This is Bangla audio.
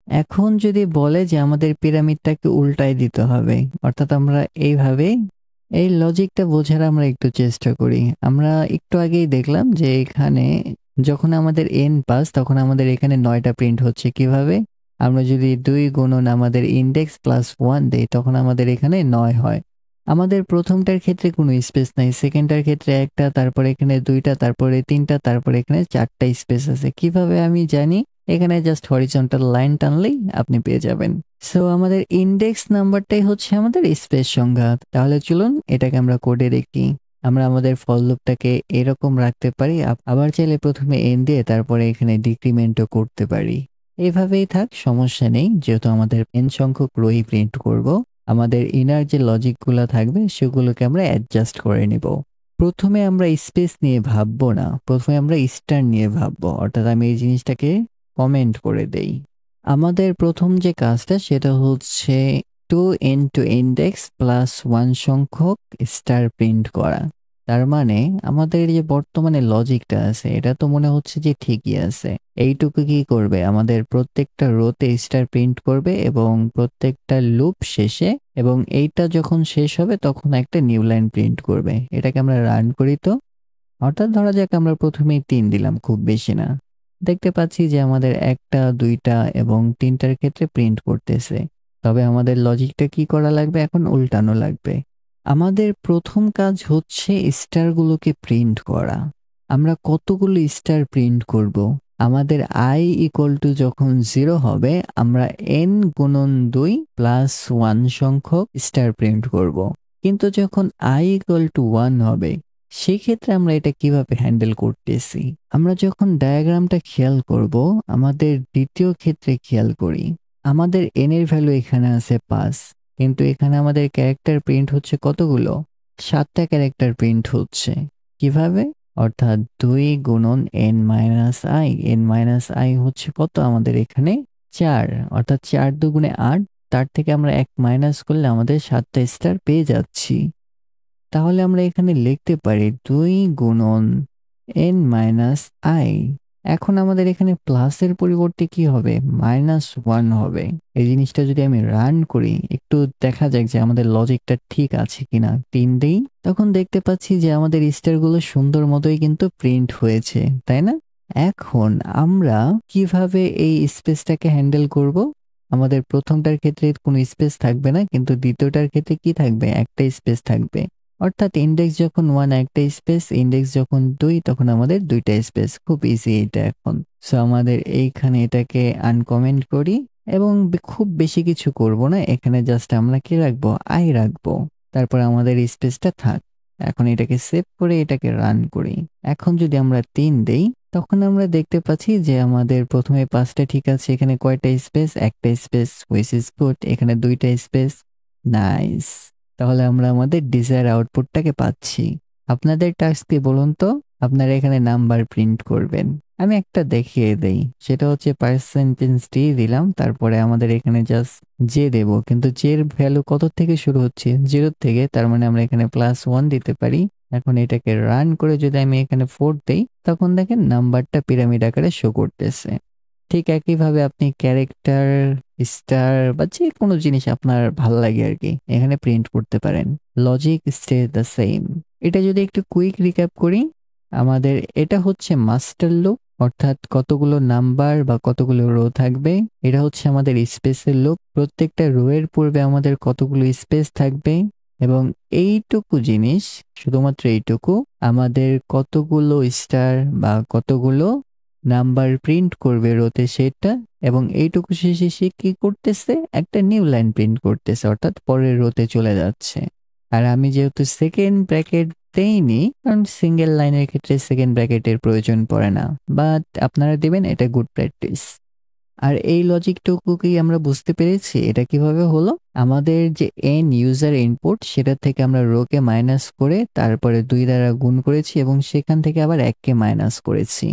এখন যদি বলে যে আমাদের পিরামিডটাকে উল্টায় দিতে হবে, অর্থাৎ আমরা এইভাবে এই লজিকটা বোঝার আমরা একটু চেষ্টা করি। আমরা একটু আগেই দেখলাম যে এখানে যখন আমাদের n পাস তখন আমাদের এখানে ৯ টা প্রিন্ট হচ্ছে কিভাবে? আমরা যদি ২ গুণন আমাদের ইনডেক্স প্লাস 1 দেই তখন আমাদের এখানে ৯ হয়। আমাদের ১ম টার ক্ষেত্রে কোনো স্পেস নাই, 2nd টার ক্ষেত্রে ১ টা, তারপরে এখানে ২ টা, তারপরে ৩ টা, তারপরে এখানে ৪ টা স্পেস আছে। কিভাবে আমি জানি? এখানে জাস্ট হরিজন্টাল লাইন টানলেই আপনি পেয়ে যাবেন। সো আমাদের ইনডেক্স নাম্বারটাই হচ্ছে আমাদের স্পেস সংখ্যা। তাহলে চলুন এটাকে আমরা কোডে দেখি। আমরা আমাদের ফর লুপটাকে এরকম রাখতে পারি। আবার চাইলে ১ম এ n দিয়ে তারপরে এখানে ডিক্রিমেন্টও করতে পারি। এভাবেই থাক, সমস্যা নেই। যেহেতু আমাদের n সংখ্যক রোই প্রিন্ট করব, আমাদের ইনার যে লজিকগুলা থাকবে সেগুলোকে আমরা অ্যাডজাস্ট করে নিব। ১ম এ আমরা স্পেস নিয়ে ভাববো না। ১ম এ আমরা স্টার নিয়ে ভাববো। অর্থাৎ আমি এই জিনিসটাকে কমেন্ট করে দেই। আমাদের ১ম যে কাজটা সেটা হচ্ছে 2 into index প্লাস 1 সংখ্যক স্টার প্রিন্ট করা। তার মানে আমাদের যে বর্তমানে লজিকটা আছে এটা তো মনে হচ্ছে যে ঠিকই আছে। এইটুকু কি করবে? আমাদের প্রত্যেকটা রোতে স্টার প্রিন্ট করবে এবং প্রত্যেকটা লুপ শেষে এবং এইটা যখন শেষ হবে তখন একটা নিউ লাইন প্রিন্ট করবে। এটাকে আমরা রান করি তো। অর্থাৎ ধরা যাক আমরা ১ম এই ৩ দিলাম, খুব বেশি না। দেখতে পাচ্ছি যে আমাদের ১ টা, ২ টা এবং ৩ টার ক্ষেত্রে প্রিন্ট করতেছে। তবে আমাদের লজিকটা কি করা লাগবে? এখন উল্টানো লাগবে। আমাদের ১ম কাজ হচ্ছে স্টারগুলোকে প্রিন্ট করা। আমরা কতগুলো স্টার প্রিন্ট করব? আমাদের i যখন 0 হবে আমরা n গুণন ২ প্লাস 1 সংখ্যক স্টার প্রিন্ট করব। কিন্তু যখন i 1 হবে সেক্ষেত্রে আমরা এটা কিভাবে হ্যান্ডেল করতেছি? আমরা যখন ডায়াগ্রামটা খেয়াল করব, আমাদের দ্বিতীয় ক্ষেত্রে খেয়াল করি। আমাদের n এর ভ্যালু এখানে আছে ৫। কিন্তু এখানে আমাদের ক্যারেক্টার প্রিন্ট হচ্ছে কতগুলো? ৭ টা ক্যারেক্টার প্রিন্ট হচ্ছে। কিভাবে? অর্থাৎ ২ গুণন n minus i। n minus i হচ্ছে কত আমাদের এখানে? ৪। অর্থাৎ ৪ দুগুণে ৮। তার থেকে আমরা ১ মাইনাস করলে আমাদের ৭ টা স্টার পেয়ে যাচ্ছি। তাহলে আমরা এখানে লিখতে পারি ২ গুণন n মাইনাস i। এখন আমাদের এখানে প্লাসের পরিবর্তে কি হবে? -1 হবে। এই জিনিসটা যদি আমি রান করি, একটু দেখা যাক যে আমাদের লজিকটা ঠিক আছে কিনা। ৩ দেই, তখন দেখতে পাচ্ছি যে আমাদের স্টারগুলো সুন্দর মতোই কিন্তু প্রিন্ট হয়েছে, তাই না? এখন আমরা কিভাবে এই স্পেসটাকে হ্যান্ডেল করব? আমাদের ১ম টার ক্ষেত্রে কোনো স্পেস থাকবে না, কিন্তু দ্বিতীয়টার ক্ষেত্রে কি থাকবে? একটা স্পেস থাকবে। অর্থাৎ ইনডেক্স যখন 1 একটা স্পেস, ইনডেক্স যখন ২ তখন আমাদের ২ টা স্পেস। খুব ইজি এটা এখন। সো আমাদের এইখানে এটাকে আনকমেন্ট করি এবং খুব বেশি কিছু করব না। এখানে জাস্ট আমরা কি রাখবো? i রাখবো। তারপর আমাদের স্পেসটা থাক। এখন এটাকে সেভ করে এটাকে রান করি। এখন যদি আমরা ৩ দেই, তখন আমরা দেখতে পাচ্ছি যে আমাদের ১ম এ ৫ টা ঠিক আছে। এখানে কয়টা স্পেস? একটা স্পেস, হুইচ ইজ গুড। এখানে ২ টা স্পেস। নাইস। তাহলে আমরা আমাদের ডিজায়ার আউটপুটটাকে পাচ্ছি। আপনাদের টাস্ক কি বলুন তো? আপনারা এখানে নাম্বার প্রিন্ট করবেন। আমি একটা দেখিয়ে দেই। সেটা হচ্ছে %d দিলাম। তারপরে আমাদের এখানে জাস্ট জে দেব। কিন্তু জে এর ভ্যালু কত থেকে শুরু হচ্ছে? 0 থেকে। তার মানে আমরা এখানে +1 দিতে পারি। এখন এটাকে রান করে যদি আমি এখানে 4 দেই, তখন দেখেন নাম্বারটা পিরামিড আকারে শো করতেছে। ঠিক একইভাবে আপনি ক্যারেক্টার, স্টার বা যেকোনো জিনিস আপনার ভাল লাগে আরকি এখানে প্রিন্ট করতে পারেন। Logic stay the same. এটা যদি একটু কুইক রিক্যাপ করি, আমাদের এটা হচ্ছে মাস্টার লুপ, অর্থাৎ কতগুলো নাম্বার বা কতগুলো রো থাকবে। এটা হচ্ছে আমাদের স্পেসের লুপ। প্রত্যেকটা রো এর পূর্বে আমাদের কতগুলো স্পেস থাকবে এবং এইটুকু জিনিস, শুধুমাত্র এইটুকু, আমাদের কতগুলো স্টার বা কতগুলো নাম্বার প্রিন্ট করবে রোতে সেটা, এবং এইটুকু শেষে সে কি করতেছে? একটা নিউ লাইন প্রিন্ট করতেছে, অর্থাৎ পরের রোতে চলে যাচ্ছে। আর আমি যেহেতু সেকেন্ড ব্র্যাকেট দেইনি, কারণ সিঙ্গেল লাইনের ক্ষেত্রে সেকেন্ড ব্র্যাকেটের প্রয়োজন পড়ে না, বাট আপনারা দিবেন, এটা গুড প্র্যাকটিস। আর এই লজিকটুকু কি আমরা বুঝতে পেরেছি এটা কিভাবে হলো? আমাদের যে n ইউজার ইনপুট সেটা থেকে আমরা রো কে মাইনাস করে তারপরে ২ দ্বারা গুণ করেছি এবং সেখান থেকে আবার ১ কে মাইনাস করেছি।